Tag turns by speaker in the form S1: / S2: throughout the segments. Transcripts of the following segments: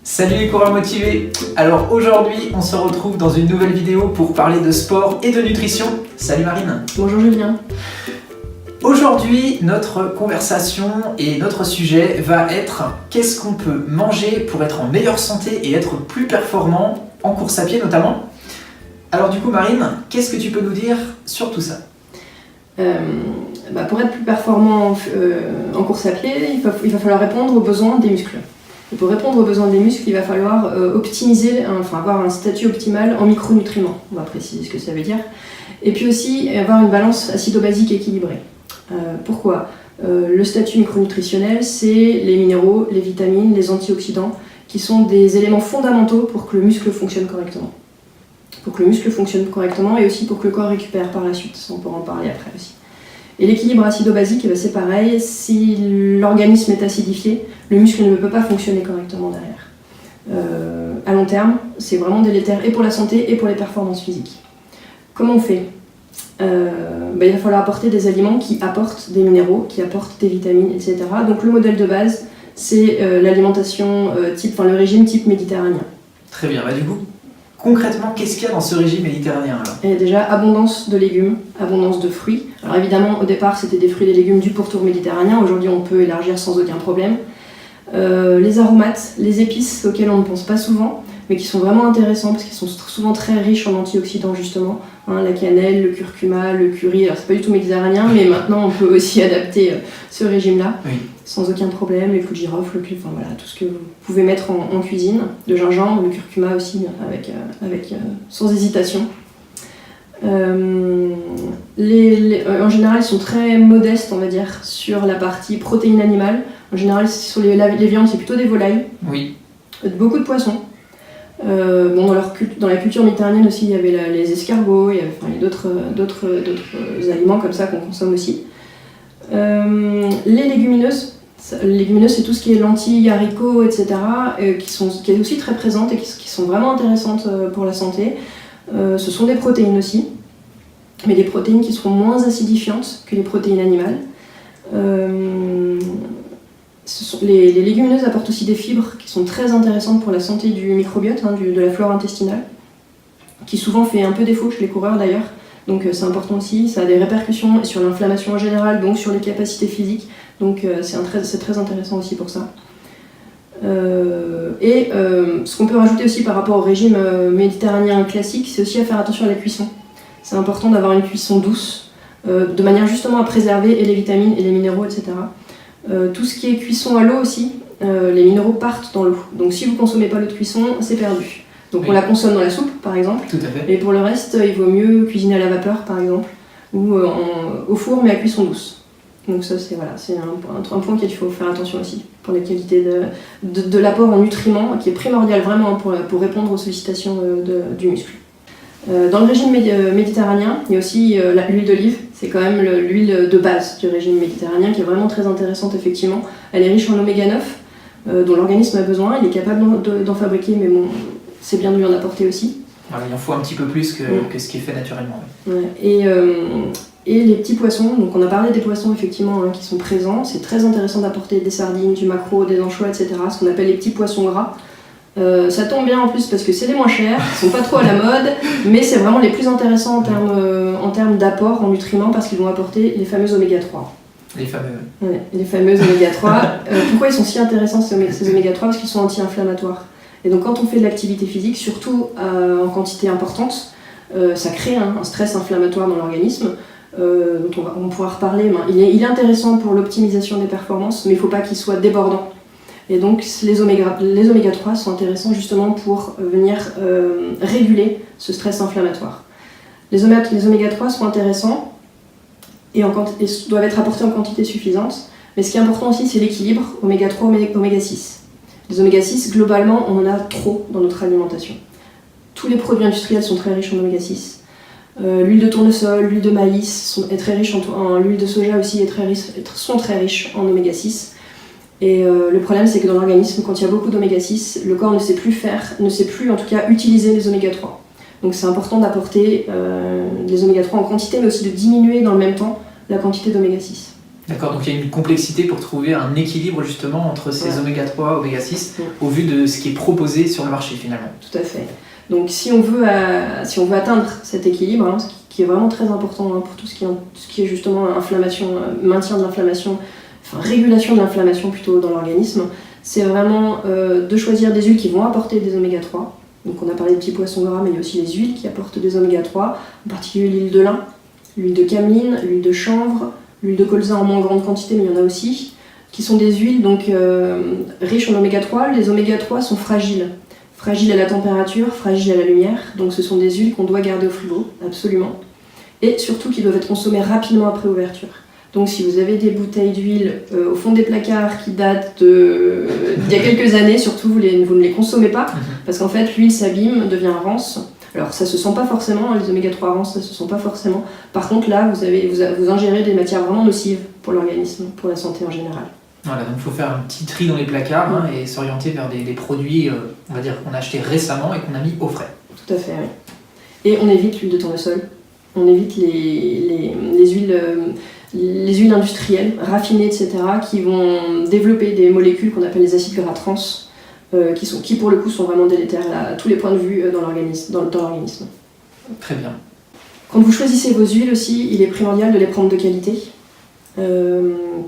S1: Salut les coureurs motivés. Alors aujourd'hui on se retrouve dans une nouvelle vidéo pour parler de sport et de nutrition. Salut Marine.
S2: Bonjour Julien.
S1: Aujourd'hui notre conversation et notre sujet va être qu'est-ce qu'on peut manger pour être en meilleure santé et être plus performant en course à pied notamment. Alors du coup Marine, qu'est-ce que tu peux nous dire sur tout ça?
S2: Pour être plus performant en course à pied, il va falloir répondre aux besoins des muscles. Et pour répondre aux besoins des muscles, il va falloir avoir un statut optimal en micronutriments. On va préciser ce que ça veut dire. Et puis aussi avoir une balance acido-basique équilibrée. Pourquoi ? Le statut micronutritionnel, c'est les minéraux, les vitamines, les antioxydants, qui sont des éléments fondamentaux pour que le muscle fonctionne correctement. Pour que le muscle fonctionne correctement et aussi pour que le corps récupère par la suite. On pourra en parler après aussi. Et l'équilibre acido-basique, c'est pareil, si l'organisme est acidifié, le muscle ne peut pas fonctionner correctement derrière. À long terme, c'est vraiment délétère et pour la santé et pour les performances physiques. Comment on fait ? Il va falloir apporter des aliments qui apportent des minéraux, qui apportent des vitamines, etc. Donc le modèle de base, c'est l'alimentation le régime type méditerranéen.
S1: Très bien, du coup, concrètement, qu'est-ce qu'il y a dans ce régime méditerranéen alors ?
S2: Il y a déjà abondance de légumes, abondance de fruits. Alors évidemment, au départ, c'était des fruits et des légumes du pourtour méditerranéen. Aujourd'hui, on peut élargir sans aucun problème. Les aromates, les épices auxquelles on ne pense pas souvent, mais qui sont vraiment intéressants parce qu'ils sont souvent très riches en antioxydants justement. La cannelle, le curcuma, le curry. Alors c'est pas du tout méditerranéen, mais maintenant on peut aussi adapter ce régime-là sans aucun problème. Les clous de girofle, tout ce que vous pouvez mettre en cuisine. Le gingembre, le curcuma aussi, sans hésitation. En général, ils sont très modestes, on va dire, sur la partie protéines animales. En général, sur les viandes, c'est plutôt des volailles.
S1: Oui.
S2: Beaucoup de poissons. Dans la culture méditerranéenne aussi, il y avait les escargots, il y avait d'autres aliments comme ça qu'on consomme aussi. Les légumineuses, c'est tout ce qui est lentilles, haricots, etc., qui est aussi très présente et qui sont vraiment intéressantes pour la santé. Ce sont des protéines aussi, mais des protéines qui seront moins acidifiantes que les protéines animales. Les légumineuses apportent aussi des fibres qui sont très intéressantes pour la santé du microbiote, de la flore intestinale, qui souvent fait un peu défaut chez les coureurs d'ailleurs. Donc c'est important aussi, ça a des répercussions sur l'inflammation en général, donc sur les capacités physiques. Donc c'est très intéressant aussi pour ça. Ce qu'on peut rajouter aussi par rapport au régime méditerranéen classique, c'est aussi à faire attention à la cuisson. C'est important d'avoir une cuisson douce, de manière justement à préserver et les vitamines et les minéraux, etc. Tout ce qui est cuisson à l'eau aussi, les minéraux partent dans l'eau. Donc si vous ne consommez pas l'eau de cuisson, c'est perdu. Donc on la consomme dans la soupe par exemple.
S1: Tout à fait.
S2: Et pour le reste, il vaut mieux cuisiner à la vapeur par exemple, ou au four mais à cuisson douce. Donc ça c'est un point qu'il faut faire attention aussi pour la qualité de l'apport en nutriments qui est primordial vraiment pour répondre aux sollicitations du muscle. Dans le régime méditerranéen, il y a aussi l'huile d'olive. C'est quand même l'huile de base du régime méditerranéen qui est vraiment très intéressante effectivement. Elle est riche en oméga 9 dont l'organisme a besoin. Il est capable d'en fabriquer, mais bon, c'est bien de lui en apporter aussi.
S1: Il en faut un petit peu plus que ce qui est fait naturellement.
S2: Ouais. Et les petits poissons, donc on a parlé des poissons effectivement qui sont présents. C'est très intéressant d'apporter des sardines, du maquereau, des anchois, etc. Ce qu'on appelle les petits poissons gras. Ça tombe bien en plus parce que c'est les moins chers, ils sont pas trop à la mode, mais c'est vraiment les plus intéressants en termes d'apport en nutriments parce qu'ils vont apporter les fameux oméga 3.
S1: Les fameux.
S2: Ouais, les fameux oméga 3. Pourquoi ils sont si intéressants ces oméga 3 ? Parce qu'ils sont anti-inflammatoires. Et donc quand on fait de l'activité physique, surtout en quantité importante, ça crée un stress inflammatoire dans l'organisme, dont on pourra reparler. Il est intéressant pour l'optimisation des performances, mais il ne faut pas qu'il soit débordant. Et donc les oméga 3 sont intéressants justement pour venir réguler ce stress inflammatoire. Les oméga 3 sont intéressants et doivent être apportés en quantité suffisante, mais ce qui est important aussi c'est l'équilibre oméga 3, oméga 6. Les oméga 6, globalement, on en a trop dans notre alimentation. Tous les produits industriels sont très riches en oméga 6. L'huile de tournesol, l'huile de maïs est très riche l'huile de soja aussi sont très riches en oméga 6. Et le problème c'est que dans l'organisme, quand il y a beaucoup d'oméga 6, le corps ne sait plus en tout cas utiliser les oméga 3. Donc c'est important d'apporter les oméga 3 en quantité, mais aussi de diminuer dans le même temps la quantité d'oméga 6.
S1: D'accord, donc il y a une complexité pour trouver un équilibre justement entre ces oméga 3, oméga 6, au vu de ce qui est proposé sur le marché finalement.
S2: Tout à fait. Donc si on veut atteindre cet équilibre, hein, ce qui est vraiment très important pour tout ce qui est justement inflammation, maintien de l'inflammation, enfin régulation de l'inflammation plutôt dans l'organisme, c'est vraiment de choisir des huiles qui vont apporter des oméga 3. Donc on a parlé de petits poissons gras, mais il y a aussi les huiles qui apportent des oméga 3, en particulier l'huile de lin, l'huile de cameline, l'huile de chanvre, l'huile de colza en moins grande quantité, mais il y en a aussi, qui sont des huiles donc, riches en oméga 3. Les oméga 3 sont fragiles à la température, fragiles à la lumière, donc ce sont des huiles qu'on doit garder au frigo, absolument. Et surtout qui doivent être consommées rapidement après ouverture. Donc si vous avez des bouteilles d'huile au fond des placards qui datent d'il y a quelques années, surtout vous ne les consommez pas, parce qu'en fait l'huile s'abîme, devient rance. Alors ça se sent pas forcément, les oméga 3 rances, ça se sent pas forcément. Par contre là, vous ingérez des matières vraiment nocives pour l'organisme, pour la santé en général.
S1: Voilà, donc il faut faire un petit tri dans les placards et s'orienter vers des produits, on va dire, qu'on a achetés récemment et qu'on a mis au frais.
S2: Tout à fait, oui. Et on évite l'huile de tournesol, on évite les huiles industrielles, raffinées, etc., qui vont développer des molécules qu'on appelle les acides gras trans, qui pour le coup sont vraiment délétères à tous les points de vue dans l'organisme.
S1: Très bien.
S2: Quand vous choisissez vos huiles aussi, il est primordial de les prendre de qualité.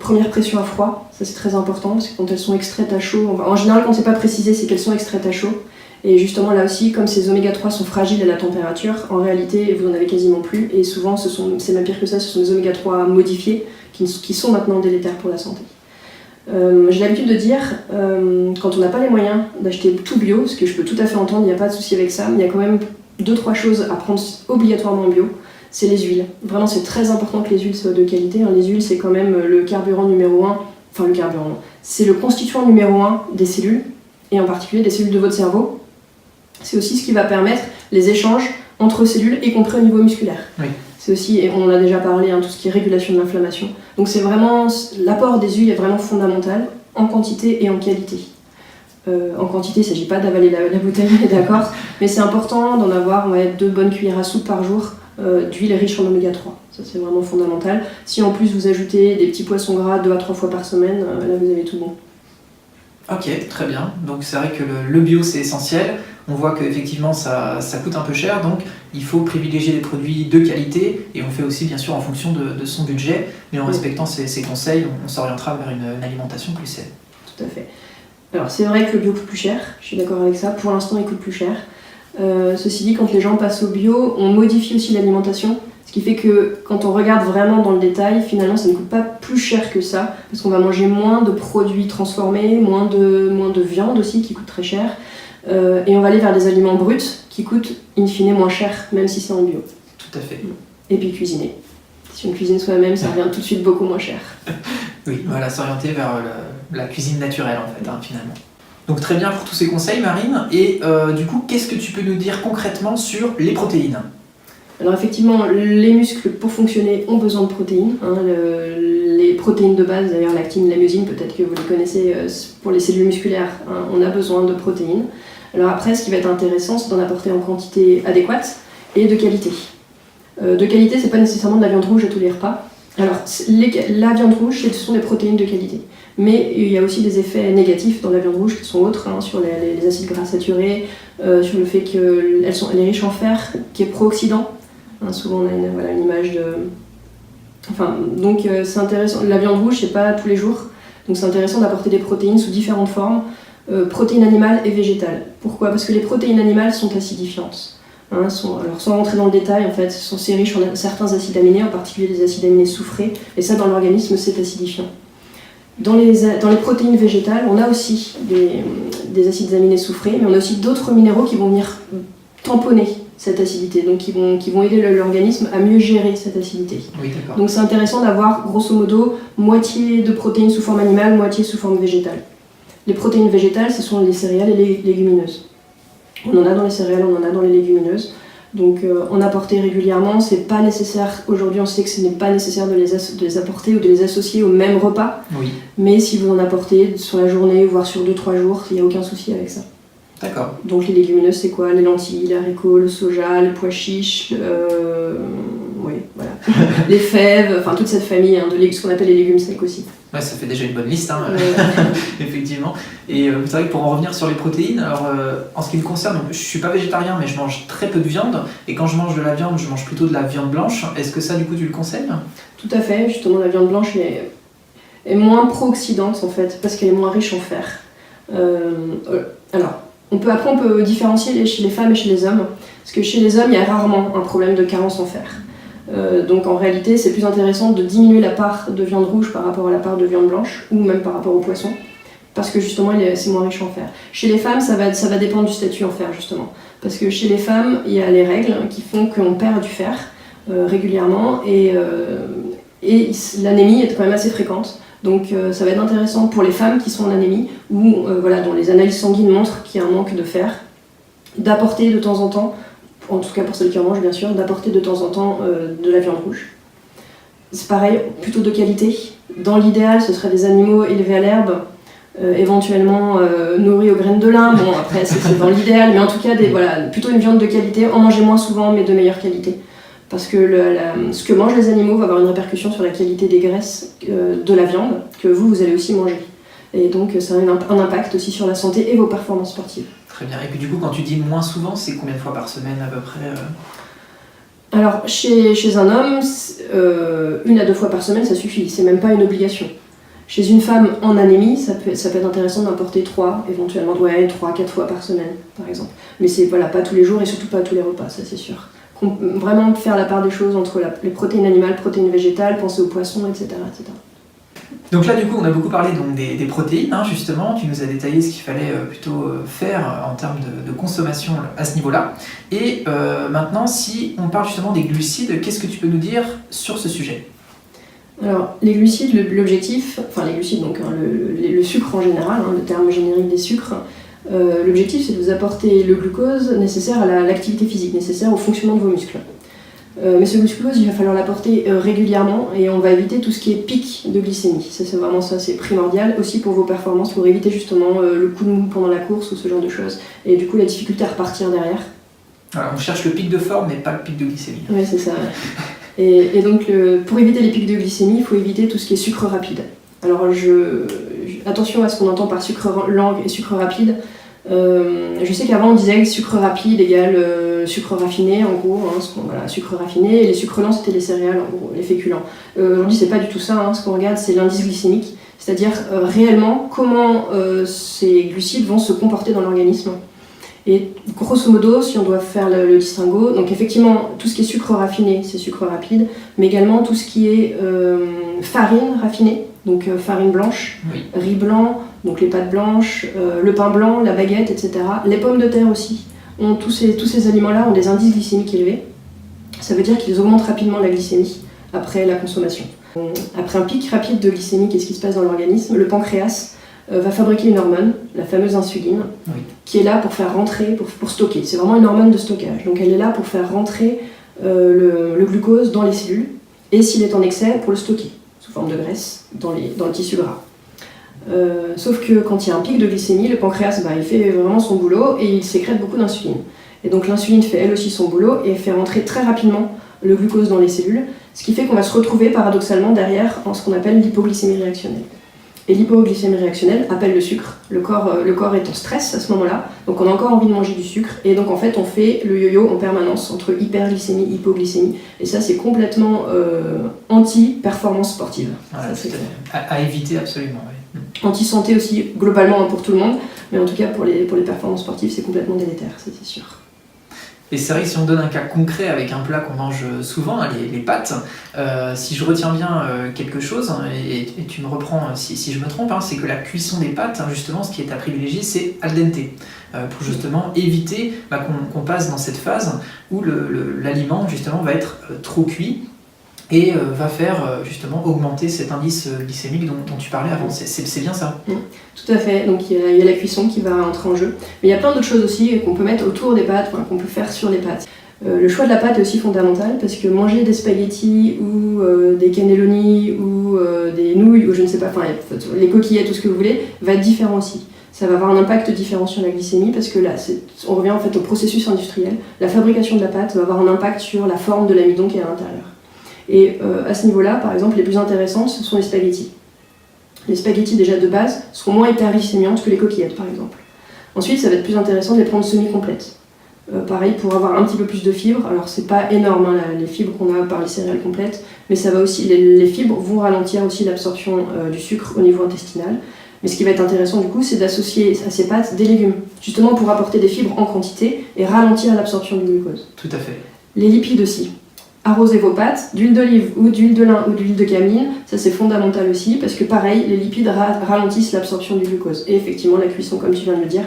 S2: Première pression à froid, ça c'est très important parce que quand elles sont extraites à chaud, en général quand c'est pas précisé c'est qu'elles sont extraites à chaud. Et justement là aussi, comme ces oméga 3 sont fragiles à la température, en réalité vous en avez quasiment plus et souvent c'est même pire que ça, ce sont des oméga 3 modifiés qui sont maintenant délétères pour la santé. J'ai l'habitude de dire, quand on n'a pas les moyens d'acheter tout bio, ce que je peux tout à fait entendre, il n'y a pas de souci avec ça, mais il y a quand même 2-3 choses à prendre obligatoirement bio. C'est les huiles. Vraiment, c'est très important que les huiles soient de qualité. Les huiles, c'est quand même le carburant numéro 1. Enfin, le carburant. C'est le constituant numéro 1 des cellules, et en particulier des cellules de votre cerveau. C'est aussi ce qui va permettre les échanges entre cellules, y compris au niveau musculaire.
S1: Oui.
S2: C'est aussi, et on en a déjà parlé, tout ce qui est régulation de l'inflammation. Donc c'est vraiment, l'apport des huiles est vraiment fondamental, en quantité et en qualité. En quantité, il ne s'agit pas d'avaler la bouteille, d'accord, mais c'est important d'en avoir 2 bonnes cuillères à soupe par jour d'huile riche en oméga 3. Ça, c'est vraiment fondamental. Si en plus vous ajoutez des petits poissons gras 2 à 3 fois par semaine, là vous avez tout bon.
S1: Ok, très bien. Donc c'est vrai que le bio c'est essentiel. On voit qu'effectivement ça coûte un peu cher, donc il faut privilégier des produits de qualité et on fait aussi bien sûr en fonction de son budget, mais en respectant ces conseils, on s'orientera vers une alimentation plus saine.
S2: Tout à fait. Alors c'est vrai que le bio coûte plus cher, je suis d'accord avec ça, pour l'instant il coûte plus cher. Ceci dit, quand les gens passent au bio, on modifie aussi l'alimentation, ce qui fait que quand on regarde vraiment dans le détail, finalement ça ne coûte pas plus cher que ça, parce qu'on va manger moins de produits transformés, moins de viande aussi qui coûte très cher, et on va aller vers des aliments bruts qui coûtent in fine moins cher, même si c'est en bio.
S1: Tout à fait.
S2: Et puis cuisiner. Si on cuisine soi-même, ça revient tout de suite beaucoup moins cher.
S1: Oui, voilà, s'orienter vers la cuisine naturelle en fait, finalement. Donc très bien pour tous ces conseils, Marine. Et du coup, qu'est-ce que tu peux nous dire concrètement sur les protéines ?
S2: Alors effectivement, les muscles pour fonctionner ont besoin de protéines. Les protéines de base, d'ailleurs l'actine, la myosine, peut-être que vous les connaissez pour les cellules musculaires, on a besoin de protéines. Alors après, ce qui va être intéressant, c'est d'en apporter en quantité adéquate et de qualité. De qualité, c'est pas nécessairement de la viande rouge à tous les repas. Alors la viande rouge, ce sont des protéines de qualité. Mais il y a aussi des effets négatifs dans la viande rouge qui sont autres, sur les acides gras saturés, sur le fait qu'elle est riche en fer, qui est pro-oxydant. Souvent on a une image de... donc c'est intéressant. La viande rouge, c'est pas tous les jours. Donc c'est intéressant d'apporter des protéines sous différentes formes, protéines animales et végétales. Pourquoi ? Parce que les protéines animales sont acidifiantes. Alors sans rentrer dans le détail, en fait, c'est riche en certains acides aminés, en particulier des acides aminés soufrés, et ça dans l'organisme c'est acidifiant. Dans les protéines végétales, on a aussi des acides aminés soufrés, mais on a aussi d'autres minéraux qui vont venir tamponner cette acidité, donc qui vont aider l'organisme à mieux gérer cette acidité.
S1: Oui, d'accord.
S2: Donc c'est intéressant d'avoir grosso modo moitié de protéines sous forme animale, moitié sous forme végétale. Les protéines végétales, ce sont les céréales et les légumineuses. On en a dans les céréales, on en a dans les légumineuses. Donc en apporter régulièrement, c'est pas nécessaire. Aujourd'hui, on sait que ce n'est pas nécessaire de les apporter ou de les associer au même repas.
S1: Oui.
S2: Mais si vous en apportez sur la journée, voire sur 2-3 jours, il n'y a aucun souci avec ça.
S1: D'accord.
S2: Donc les légumineuses, c'est quoi ? Les lentilles, les haricots, le soja, les pois chiches, voilà. Les fèves, enfin toute cette famille hein, de ce qu'on appelle les légumes secs aussi.
S1: Ouais, ça fait déjà une bonne liste, hein, effectivement. Et c'est vrai que pour en revenir sur les protéines, alors en ce qui me concerne, donc, je suis pas végétarien, mais je mange très peu de viande. Et quand je mange de la viande, je mange plutôt de la viande blanche. Est-ce que ça, du coup, tu le conseilles?
S2: Tout à fait. Justement, la viande blanche est moins pro-oxydante en fait, parce qu'elle est moins riche en fer. Alors, on peut différencier chez les femmes et chez les hommes, parce que chez les hommes, il y a rarement un problème de carence en fer. Donc en réalité, c'est plus intéressant de diminuer la part de viande rouge par rapport à la part de viande blanche, ou même par rapport au poisson, parce que justement, c'est moins riche en fer. Chez les femmes, ça va dépendre du statut en fer, justement. Parce que chez les femmes, il y a les règles qui font qu'on perd du fer régulièrement, et l'anémie est quand même assez fréquente. Donc ça va être intéressant pour les femmes qui sont en anémie, ou dont les analyses sanguines montrent qu'il y a un manque de fer, d'apporter de temps en temps, en tout cas pour celles qui en mangent bien sûr, d'apporter de temps en temps de la viande rouge. C'est pareil, plutôt de qualité. Dans l'idéal, ce serait des animaux élevés à l'herbe, éventuellement nourris aux graines de lin. Bon, après, c'est dans l'idéal, mais en tout cas, plutôt une viande de qualité. En manger moins souvent, mais de meilleure qualité. Parce que ce que mangent les animaux va avoir une répercussion sur la qualité des graisses de la viande que vous allez aussi manger. Et donc, ça a un impact aussi sur la santé et vos performances sportives.
S1: Très bien. Et puis du coup, quand tu dis moins souvent, c'est combien de fois par semaine à peu près
S2: Alors, chez un homme, 1 à 2 fois par semaine, ça suffit. C'est même pas une obligation. Chez une femme en anémie, ça peut être intéressant d'apporter 3, éventuellement 3-4 fois par semaine, par exemple. Mais c'est pas tous les jours et surtout pas à tous les repas, ça c'est sûr. Vraiment faire la part des choses entre les protéines animales, protéines végétales, penser aux poissons, etc., etc.
S1: Donc là, du coup, on a beaucoup parlé donc, des protéines, hein, justement. Tu nous as détaillé ce qu'il fallait plutôt faire en termes de consommation à ce niveau-là. Et maintenant, si on parle justement des glucides, qu'est-ce que tu peux nous dire sur ce sujet?
S2: Alors, les glucides, l'objectif, enfin les glucides, donc hein, le sucre en général, hein, le terme générique des sucres, l'objectif c'est de vous apporter le glucose nécessaire à l'activité physique, nécessaire au fonctionnement de vos muscles. Mais ce glucose, il va falloir l'apporter régulièrement et on va éviter tout ce qui est pic de glycémie. C'est vraiment ça, c'est primordial aussi pour vos performances, pour éviter justement le coup de mou pendant la course ou ce genre de choses. Et du coup, la difficulté à repartir derrière.
S1: Alors, on cherche le pic de forme, mais pas le pic de glycémie.
S2: Oui, c'est ça. Et donc, pour éviter les pics de glycémie, il faut éviter tout ce qui est sucre rapide. Alors, attention à ce qu'on entend par sucre lent et sucre rapide. Je sais qu'avant on disait que sucre rapide égale sucre raffiné en gros, hein, sucre raffiné, et les sucres lents c'était les céréales en gros, les féculents. Aujourd'hui c'est pas du tout ça, hein, ce qu'on regarde c'est l'indice glycémique, c'est-à-dire réellement comment ces glucides vont se comporter dans l'organisme. Et grosso modo, si on doit faire le distinguo, donc effectivement tout ce qui est sucre raffiné c'est sucre rapide, mais également tout ce qui est farine raffinée, donc farine blanche,
S1: oui.
S2: Riz blanc, donc les pâtes blanches, le pain blanc, la baguette, etc. Les pommes de terre aussi. Tous ces aliments-là ont des indices glycémiques élevés. Ça veut dire qu'ils augmentent rapidement la glycémie après la consommation. Après un pic rapide de glycémie, qu'est-ce qui se passe dans l'organisme? Le pancréas va fabriquer une hormone, la fameuse insuline,
S1: oui.
S2: qui est là pour faire rentrer, pour stocker. C'est vraiment une hormone de stockage. Donc elle est là pour faire rentrer le glucose dans les cellules, et s'il est en excès, pour le stocker, sous forme de graisse, dans le tissu gras. Sauf que quand il y a un pic de glycémie, le pancréas il fait vraiment son boulot et il sécrète beaucoup d'insuline. Et donc l'insuline fait elle aussi son boulot et fait rentrer très rapidement le glucose dans les cellules, ce qui fait qu'on va se retrouver paradoxalement derrière en ce qu'on appelle l'hypoglycémie réactionnelle. Et l'hypoglycémie réactionnelle appelle le sucre. Le corps est en stress à ce moment-là, donc on a encore envie de manger du sucre, et donc en fait on fait le yo-yo en permanence entre hyperglycémie et hypoglycémie, et ça c'est complètement anti-performance sportive.
S1: Voilà,
S2: ça,
S1: à éviter absolument. Oui.
S2: Anti-santé aussi, globalement pour tout le monde, mais en tout cas pour les performances sportives c'est complètement délétère, c'est sûr.
S1: Et c'est vrai que si on donne un cas concret avec un plat qu'on mange souvent, hein, les pâtes, si je retiens bien quelque chose, hein, et tu me reprends si je me trompe, hein, c'est que la cuisson des pâtes, hein, justement, ce qui est à privilégier, c'est al dente, pour justement éviter qu'on passe dans cette phase où l'aliment justement va être trop cuit et va faire justement augmenter cet indice glycémique dont tu parlais avant. C'est bien ça?
S2: Tout à fait, donc il y a la cuisson qui va entrer en jeu. Mais il y a plein d'autres choses aussi qu'on peut mettre autour des pâtes, qu'on peut faire sur les pâtes. Le choix de la pâte est aussi fondamental parce que manger des spaghettis ou des cannelloni ou des nouilles ou je ne sais pas, les coquillettes, tout ce que vous voulez, va être différent aussi. Ça va avoir un impact différent sur la glycémie parce que là, on revient en fait au processus industriel. La fabrication de la pâte va avoir un impact sur la forme de l'amidon qui est à l'intérieur. Et à ce niveau-là, par exemple, les plus intéressants, ce sont les spaghettis. Les spaghettis déjà de base seront moins hyperglycémiantes que les coquillettes, par exemple. Ensuite, ça va être plus intéressant de les prendre semi-complètes. Pareil, pour avoir un petit peu plus de fibres. Alors, c'est pas énorme, hein, les fibres qu'on a par les céréales complètes, mais ça va aussi, les fibres vont ralentir aussi l'absorption du sucre au niveau intestinal. Mais ce qui va être intéressant, du coup, c'est d'associer à ces pâtes des légumes, justement pour apporter des fibres en quantité et ralentir l'absorption du glucose.
S1: Tout à fait.
S2: Les lipides aussi. Arrosez vos pâtes d'huile d'olive ou d'huile de lin ou d'huile de camine, ça c'est fondamental aussi parce que pareil, les lipides ralentissent l'absorption du glucose. Et effectivement, la cuisson, comme tu viens de le dire,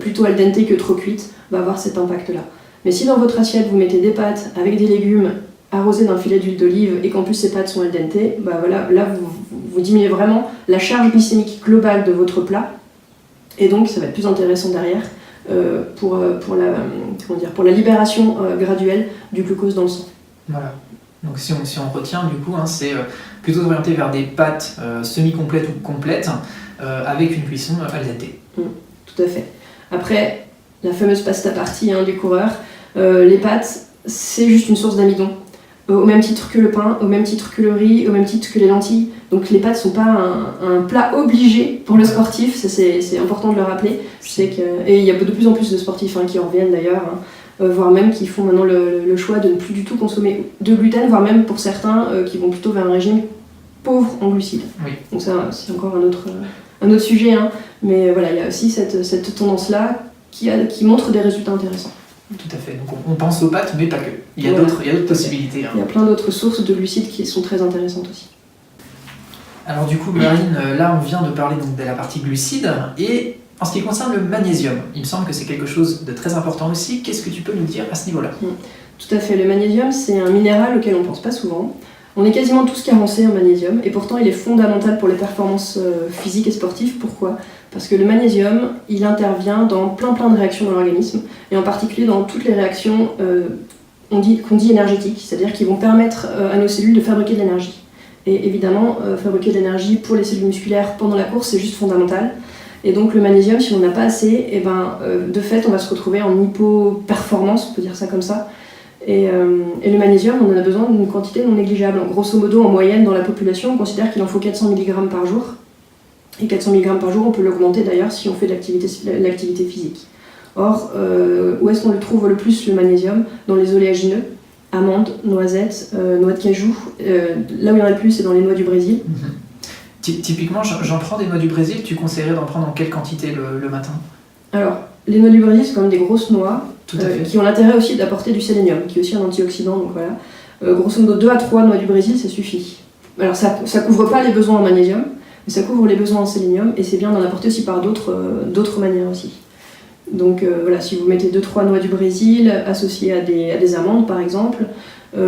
S2: plutôt al dente que trop cuite, va avoir cet impact-là. Mais si dans votre assiette vous mettez des pâtes avec des légumes arrosés d'un filet d'huile d'olive et qu'en plus ces pâtes sont al dente, bah voilà, là vous diminuez vraiment la charge glycémique globale de votre plat et donc ça va être plus intéressant derrière pour la libération graduelle du glucose dans le sang.
S1: Voilà. Donc si on retient, du coup, hein, c'est plutôt orienté vers des pâtes semi-complètes ou complètes avec une cuisson al dente.
S2: Tout à fait. Après, la fameuse pasta partie du coureur, les pâtes, c'est juste une source d'amidon. Au même titre que le pain, au même titre que le riz, au même titre que les lentilles. Donc les pâtes ne sont pas un plat obligé pour le sportif, c'est important de le rappeler. Et il y a de plus en plus de sportifs qui en reviennent d'ailleurs. Voire même qui font maintenant le choix de ne plus du tout consommer de gluten, voire même pour certains qui vont plutôt vers un régime pauvre en glucides.
S1: Oui.
S2: Donc ça, c'est encore un autre sujet, mais voilà, il y a aussi cette tendance-là qui montre des résultats intéressants.
S1: Tout à fait, donc on pense aux pâtes, mais pas que. Il y a d'autres possibilités.
S2: Il y a plein d'autres sources de glucides qui sont très intéressantes aussi.
S1: Alors du coup, Marine, là on vient de parler donc, de la partie glucides, et en ce qui concerne le magnésium, il me semble que c'est quelque chose de très important aussi. Qu'est-ce que tu peux nous dire à ce niveau-là ?
S2: Tout à fait. Le magnésium, c'est un minéral auquel on ne pense pas souvent. On est quasiment tous carencés en magnésium et pourtant il est fondamental pour les performances physiques et sportives. Pourquoi ? Parce que le magnésium, il intervient dans plein de réactions dans l'organisme et en particulier dans toutes les réactions qu'on dit énergétiques, c'est-à-dire qui vont permettre à nos cellules de fabriquer de l'énergie. Et évidemment, fabriquer de l'énergie pour les cellules musculaires pendant la course, c'est juste fondamental. Et donc le magnésium, si on n'a pas assez, de fait on va se retrouver en hypoperformance, on peut dire ça comme ça. Et le magnésium, on en a besoin d'une quantité non négligeable. Grosso modo, en moyenne, dans la population, on considère qu'il en faut 400 mg par jour. Et 400 mg par jour, on peut l'augmenter d'ailleurs si on fait de l'activité physique. Or, où est-ce qu'on le trouve le plus, le magnésium ? Dans les oléagineux, amandes, noisettes, noix de cajou. Là où il y en a le plus, c'est dans les noix du Brésil.
S1: Typiquement, j'en prends des noix du Brésil, tu conseillerais d'en prendre en quelle quantité le matin ?
S2: Alors, les noix du Brésil, c'est quand même des grosses noix qui ont l'intérêt aussi d'apporter du sélénium, qui est aussi un antioxydant, donc voilà. Grosso modo, 2 à 3 noix du Brésil, ça suffit. Alors, ça couvre pas les besoins en magnésium, mais ça couvre les besoins en sélénium, et c'est bien d'en apporter aussi par d'autres manières aussi. Donc voilà, si vous mettez 2-3 noix du Brésil, associées à des amandes par exemple.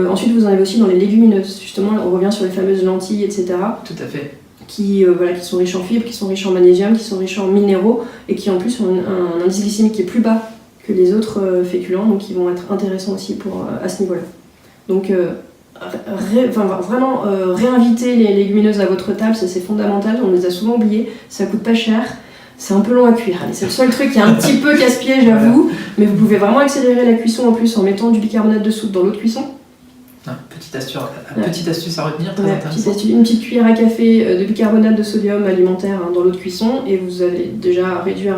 S2: Ensuite, vous en avez aussi dans les légumineuses, justement, on revient sur les fameuses lentilles, etc.
S1: Tout à fait.
S2: Qui sont riches en fibres, qui sont riches en magnésium, qui sont riches en minéraux et qui en plus ont un indice glycémique qui est plus bas que les autres féculents, donc qui vont être intéressants aussi à ce niveau-là. Donc vraiment réinviter les légumineuses à votre table, ça c'est fondamental, on les a souvent oubliées, ça coûte pas cher, c'est un peu long à cuire. Allez, c'est le seul truc qui est un petit peu casse-pied, j'avoue, mais vous pouvez vraiment accélérer la cuisson en plus en mettant du bicarbonate de soude dans l'eau de cuisson.
S1: Petite astuce à retenir, très intéressant.
S2: Une petite cuillère à café de bicarbonate de sodium alimentaire dans l'eau de cuisson et vous allez déjà réduire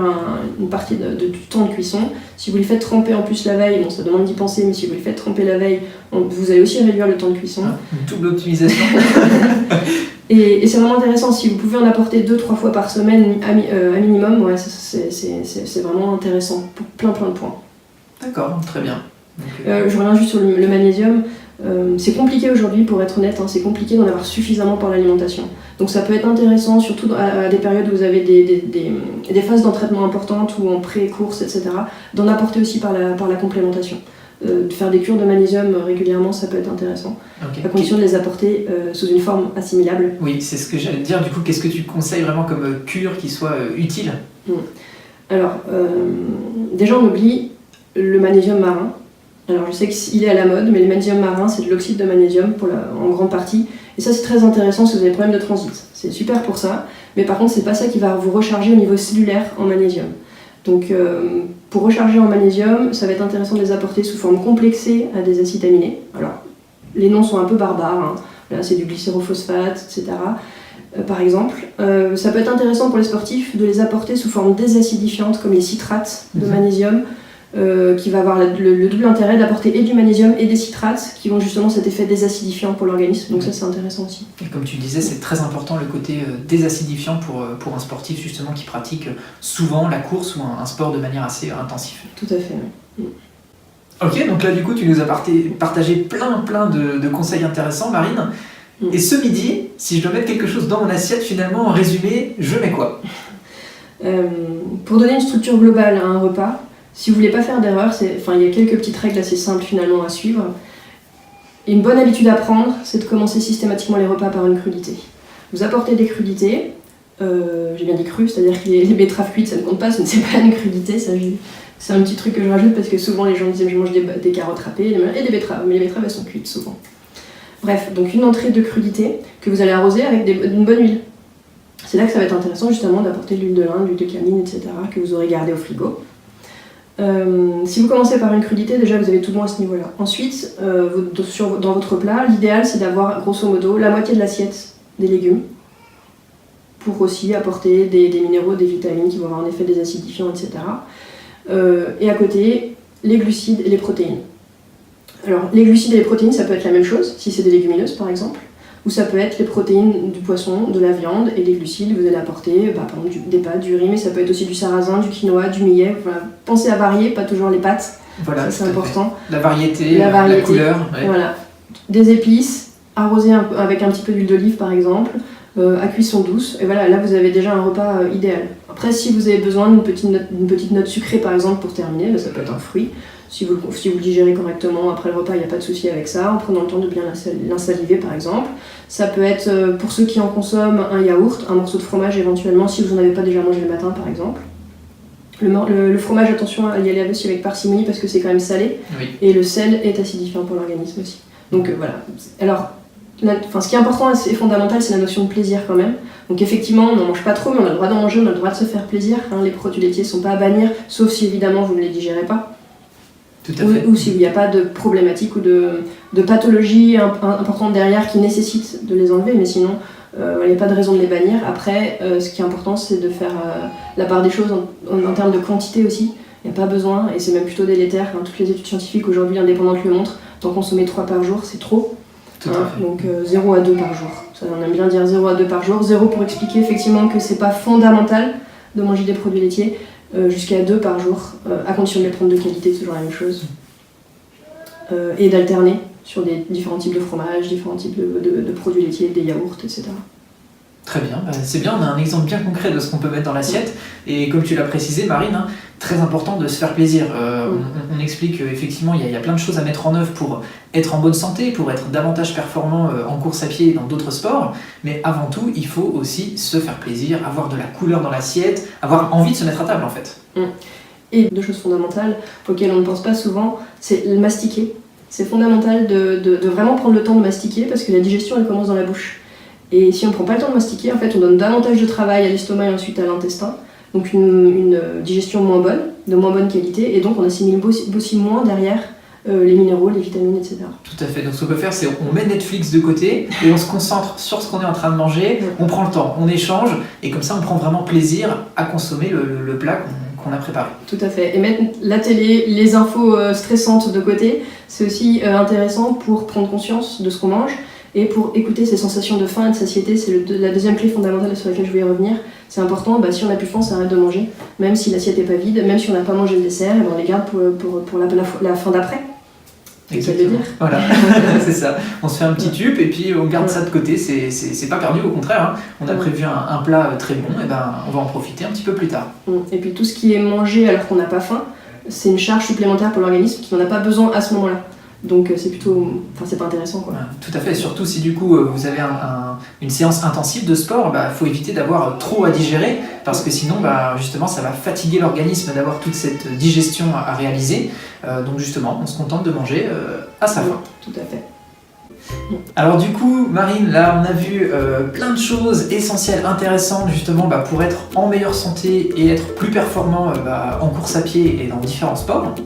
S2: une partie du temps de cuisson. Si vous les faites tremper en plus la veille, ça demande d'y penser, mais si vous les faites tremper la veille, vous allez aussi réduire le temps de cuisson.
S1: Une double optimisation.
S2: Et c'est vraiment intéressant, si vous pouvez en apporter 2-3 fois par semaine à minimum, c'est vraiment intéressant pour plein de points.
S1: D'accord, très bien.
S2: Je reviens juste sur le magnésium. C'est compliqué aujourd'hui, pour être honnête, c'est compliqué d'en avoir suffisamment par l'alimentation. Donc ça peut être intéressant, surtout à des périodes où vous avez des phases d'entraînement importantes ou en pré-course, etc., d'en apporter aussi par la complémentation. De faire des cures de magnésium régulièrement, ça peut être intéressant, à condition de les apporter sous une forme assimilable.
S1: Oui, c'est ce que j'allais te dire. Du coup, qu'est-ce que tu conseilles vraiment comme cure qui soit utile ?
S2: Alors, déjà on oublie le magnésium marin. Alors je sais qu'il est à la mode, mais le magnésium marin, c'est de l'oxyde de magnésium en grande partie. Et ça, c'est très intéressant si vous avez des problèmes de transit. C'est super pour ça, mais par contre, c'est pas ça qui va vous recharger au niveau cellulaire en magnésium. Donc, pour recharger en magnésium, ça va être intéressant de les apporter sous forme complexée à des acides aminés. Alors, Les noms sont un peu barbares, hein. Là, c'est du glycérophosphate, etc. Par exemple. Ça peut être intéressant pour les sportifs de les apporter sous forme désacidifiante, comme les citrates de magnésium, qui va avoir le double intérêt d'apporter et du magnésium et des citrates qui vont justement cet effet désacidifiant pour l'organisme. Donc ça, c'est intéressant aussi.
S1: Et comme tu disais, c'est très important le côté désacidifiant pour un sportif justement qui pratique souvent la course ou un sport de manière assez intensive.
S2: Tout à fait, oui.
S1: Ok, donc là du coup tu nous as partagé plein de conseils intéressants, Marine. Et ce midi, si je dois mettre quelque chose dans mon assiette, finalement, en résumé, je mets quoi?
S2: Pour donner une structure globale à un repas, si vous voulez pas faire d'erreur, il y a quelques petites règles assez simples finalement à suivre. Et une bonne habitude à prendre, c'est de commencer systématiquement les repas par une crudité. Vous apportez des crudités, j'ai bien dit cru, c'est-à-dire que les betteraves cuites ça ne compte pas, ce n'est pas une crudité, c'est un petit truc que je rajoute parce que souvent les gens disent je mange des carottes râpées et des betteraves, mais les betteraves elles sont cuites souvent. Bref, donc une entrée de crudité que vous allez arroser avec une bonne huile. C'est là que ça va être intéressant justement d'apporter de l'huile de lin, l'huile de camine, etc. que vous aurez gardé au frigo. Si vous commencez par une crudité, déjà vous avez tout bon à ce niveau-là. Ensuite, dans votre plat, l'idéal c'est d'avoir grosso modo la moitié de l'assiette des légumes pour aussi apporter des minéraux, des vitamines qui vont avoir un effet désacidifiant, etc. Et à côté, les glucides et les protéines. Alors, les glucides et les protéines, ça peut être la même chose, si c'est des légumineuses par exemple, ou ça peut être les protéines du poisson, de la viande, et les glucides, vous allez apporter par exemple des pâtes, du riz, mais ça peut être aussi du sarrasin, du quinoa, du millet. Voilà. Pensez à varier, pas toujours les pâtes,
S1: voilà,
S2: ça c'est important.
S1: La variété, la couleur. Ouais.
S2: Voilà. Des épices, arrosées avec un petit peu d'huile d'olive par exemple, à cuisson douce, et voilà, là vous avez déjà un repas idéal. Après, si vous avez besoin d'une petite note sucrée par exemple pour terminer, ça peut être un fruit. Si vous le digérez correctement après le repas, il n'y a pas de souci avec ça, en prenant le temps de bien l'insaliver par exemple. Ça peut être, pour ceux qui en consomment, un yaourt, un morceau de fromage éventuellement, si vous n'en avez pas déjà mangé le matin par exemple. Le fromage, attention à y aller aussi avec parcimonie parce que c'est quand même salé,
S1: oui.
S2: Et le sel est acidifiant pour l'organisme aussi. Donc voilà. Alors, ce qui est important et fondamental, c'est la notion de plaisir quand même. Donc effectivement, on n'en mange pas trop, mais on a le droit d'en manger, on a le droit de se faire plaisir. Les produits laitiers ne sont pas à bannir, sauf si évidemment vous ne les digérez pas.
S1: Tout à fait.
S2: Ou s'il n'y a pas de problématique ou de pathologie importante derrière qui nécessite de les enlever, mais sinon il n'y a pas de raison de les bannir. Après, ce qui est important, c'est de faire la part des choses en termes de quantité aussi. Il n'y a pas besoin, et c'est même plutôt délétère. Toutes les études scientifiques aujourd'hui indépendantes le montrent, d'en consommer 3 par jour, c'est trop. Donc 0 à 2 par jour. Ça, on aime bien dire 0 à 2 par jour. 0 pour expliquer effectivement que c'est pas fondamental de manger des produits laitiers. Jusqu'à 2 par jour, à condition de les prendre de qualité, c'est toujours la même chose. Et d'alterner sur des différents types de fromages, différents types de produits laitiers, des yaourts, etc.
S1: Très bien, c'est bien, on a un exemple bien concret de ce qu'on peut mettre dans l'assiette. Et comme tu l'as précisé, Marine, très important de se faire plaisir. On explique qu'effectivement, il y a plein de choses à mettre en œuvre pour être en bonne santé, pour être davantage performant en course à pied et dans d'autres sports. Mais avant tout, il faut aussi se faire plaisir, avoir de la couleur dans l'assiette, avoir envie de se mettre à table en fait.
S2: Et 2 choses fondamentales auxquelles on ne pense pas souvent, c'est le mastiquer. C'est fondamental de vraiment prendre le temps de mastiquer parce que la digestion, elle commence dans la bouche. Et si on ne prend pas le temps de mastiquer, en fait, on donne davantage de travail à l'estomac et ensuite à l'intestin. Donc une digestion moins bonne, de moins bonne qualité, et donc on assimile aussi moins derrière les minéraux, les vitamines, etc.
S1: Tout à fait, donc ce qu'on peut faire, c'est on met Netflix de côté et on se concentre sur ce qu'on est en train de manger, on prend le temps, on échange, et comme ça on prend vraiment plaisir à consommer le plat qu'on a préparé.
S2: Tout à fait, et mettre la télé, les infos stressantes de côté, c'est aussi intéressant pour prendre conscience de ce qu'on mange, et pour écouter ces sensations de faim et de satiété. C'est la deuxième clé fondamentale sur laquelle je voulais revenir. C'est important, si on n'a plus faim, on s'arrête de manger, même si l'assiette n'est pas vide, même si on n'a pas mangé le dessert, on les garde pour la fin d'après.
S1: Exactement. Voilà, c'est ça. On se fait un petit tube et puis on garde ça de côté, c'est pas perdu, au contraire. On a prévu un plat très bon, et on va en profiter un petit peu plus tard.
S2: Et puis tout ce qui est mangé alors qu'on n'a pas faim, c'est une charge supplémentaire pour l'organisme qui n'en a pas besoin à ce moment-là. Donc c'est pas intéressant quoi.
S1: Tout à fait, surtout si du coup vous avez une séance intensive de sport, faut éviter d'avoir trop à digérer parce que sinon justement ça va fatiguer l'organisme d'avoir toute cette digestion à réaliser. Donc justement on se contente de manger à sa faim.
S2: Tout à fait.
S1: Alors du coup Marine, là on a vu plein de choses essentielles, intéressantes justement pour être en meilleure santé et être plus performant en course à pied et dans différents sports.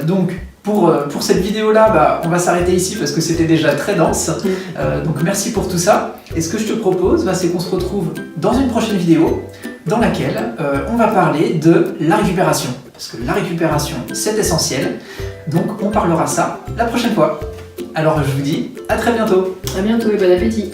S1: Donc Pour cette vidéo-là, on va s'arrêter ici parce que c'était déjà très dense. Donc merci pour tout ça. Et ce que je te propose, c'est qu'on se retrouve dans une prochaine vidéo dans laquelle on va parler de la récupération. Parce que la récupération, c'est essentiel. Donc on parlera ça la prochaine fois. Alors je vous dis à très bientôt.
S2: À bientôt et bon appétit.